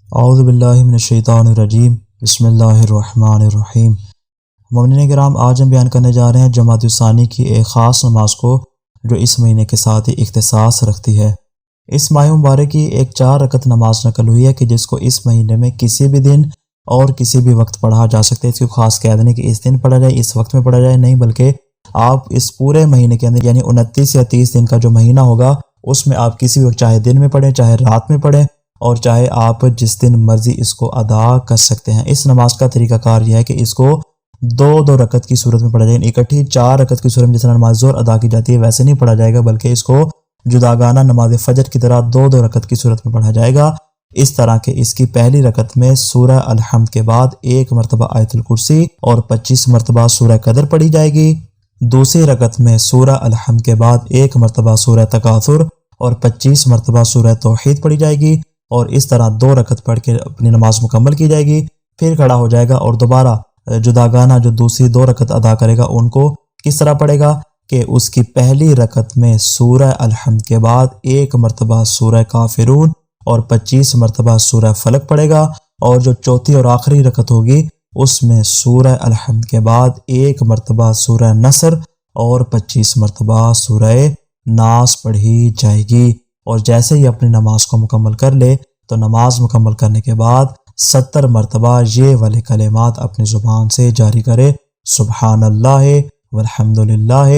اعوذ باللہ من الشیطان الرجیم بسم اللہ الرحمن الرحیم۔ مومنین کرام، آج ہم بیان کرنے جا رہے ہیں جمادی الثانی کی ایک خاص نماز کو جو اس مہینے کے ساتھ ہی اختصاص رکھتی ہے۔ اس ماہ مبارک کی ایک 4 رکعت نماز نقل ہوئی ہے کہ جس کو اس مہینے میں کسی بھی دن اور کسی بھی وقت پڑھا جا سکتا ہے۔ اس کو خاص قید نہیں کہ اس دن پڑھا جائے، اس وقت میں پڑھا جائے، نہیں، بلکہ آپ اس پورے مہینے کے اندر یعنی 29 یا 30 دن کا جو مہینہ ہوگا اس میں آپ کسی وقت چاہے دن میں پڑھیں، چاہے رات میں پڑھیں، اور چاہے آپ جس دن مرضی اس کو ادا کر سکتے ہیں۔ اس نماز کا طریقہ کار یہ ہے کہ اس کو 2 رکعت کی صورت میں پڑھا جائے، اکٹھی 4 رکعت کی صورت میں جس طرح نماز ظہر ادا کی جاتی ہے ویسے نہیں پڑھا جائے گا، بلکہ اس کو جداگانہ نماز فجر کی طرح 2 رکعت کی صورت میں پڑھا جائے گا۔ اس طرح کہ اس کی پہلی رکعت میں سورہ الحمد کے بعد 1 مرتبہ آیت الکرسی اور 25 مرتبہ سورہ قدر پڑھی جائے گی۔ دوسری رکعت میں سورہ الحمد کے بعد 1 مرتبہ سورہ تکاثر اور 25 مرتبہ سورہ توحید پڑھی جائے گی، اور اس طرح 2 رکعت پڑھ کے اپنی نماز مکمل کی جائے گی۔ پھر کھڑا ہو جائے گا اور دوبارہ جداگانہ جو دوسری 2 رکعت ادا کرے گا ان کو کس طرح پڑھے گا کہ اس کی پہلی رکعت میں سورہ الحمد کے بعد 1 مرتبہ سورہ کافرون اور 25 مرتبہ سورہ فلق پڑھے گا، اور جو چوتھی اور آخری رکعت ہوگی اس میں سورہ الحمد کے بعد 1 مرتبہ سورہ نصر اور 25 مرتبہ سورہ ناس پڑھی جائے گی۔ اور جیسے ہی اپنی نماز کو مکمل کر لے تو نماز مکمل کرنے کے بعد 70 مرتبہ یہ والے کلمات اپنی زبان سے جاری کرے، سبحان اللہ والحمد للہ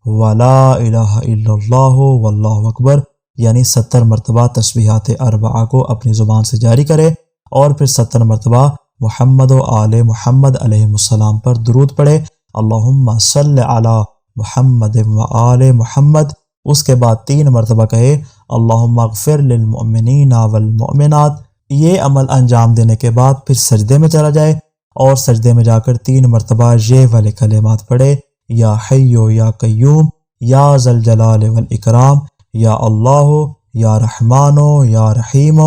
ولا الہ الا اللہ واللہ اکبر، یعنی 70 مرتبہ تسبیحات اربعہ کو اپنی زبان سے جاری کرے، اور پھر 70 مرتبہ محمد و آل محمد علیہ السلام پر درود پڑھے، اللہم صلی علی محمد و آل محمد۔ اس کے بعد 3 مرتبہ کہے اللہم اغفر للمؤمنین والمؤمنات۔ یہ عمل انجام دینے کے بعد پھر سجدے میں چلا جائے، اور سجدے میں جا کر 3 مرتبہ یہ والے کلمات پڑھے، یا حی یا قیوم یا ذا الجلال والاکرام، یا اللہ یا رحمان یا رحیم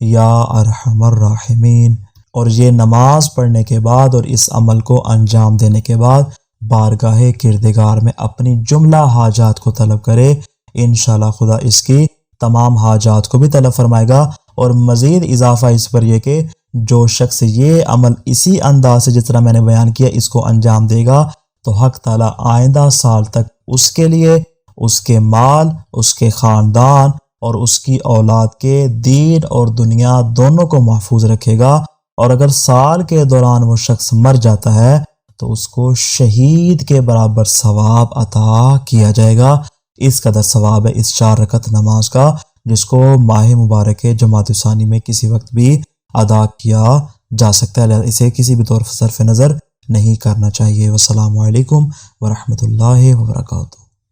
یا ارحم الراحمین۔ اور یہ نماز پڑھنے کے بعد اور اس عمل کو انجام دینے کے بعد بارگاہ کردگار میں اپنی جملہ حاجات کو طلب کرے، انشاءاللہ خدا اس کی تمام حاجات کو بھی طلب فرمائے گا۔ اور مزید اضافہ اس پر یہ کہ جو شخص یہ عمل اسی انداز سے جس طرح میں نے بیان کیا اس کو انجام دے گا تو حق تعالیٰ آئندہ سال تک اس کے لیے، اس کے مال، اس کے خاندان اور اس کی اولاد کے دین اور دنیا دونوں کو محفوظ رکھے گا۔ اور اگر سال کے دوران وہ شخص مر جاتا ہے تو اس کو شہید کے برابر ثواب عطا کیا جائے گا۔ اس قدر ثواب ہے اس 4 رکعت نماز کا، جس کو ماہ مبارک جمادی الثانی میں کسی وقت بھی ادا کیا جا سکتا ہے، اسے کسی بھی طور صرف نظر نہیں کرنا چاہیے۔ والسلام علیکم ورحمۃ اللہ وبرکاتہ۔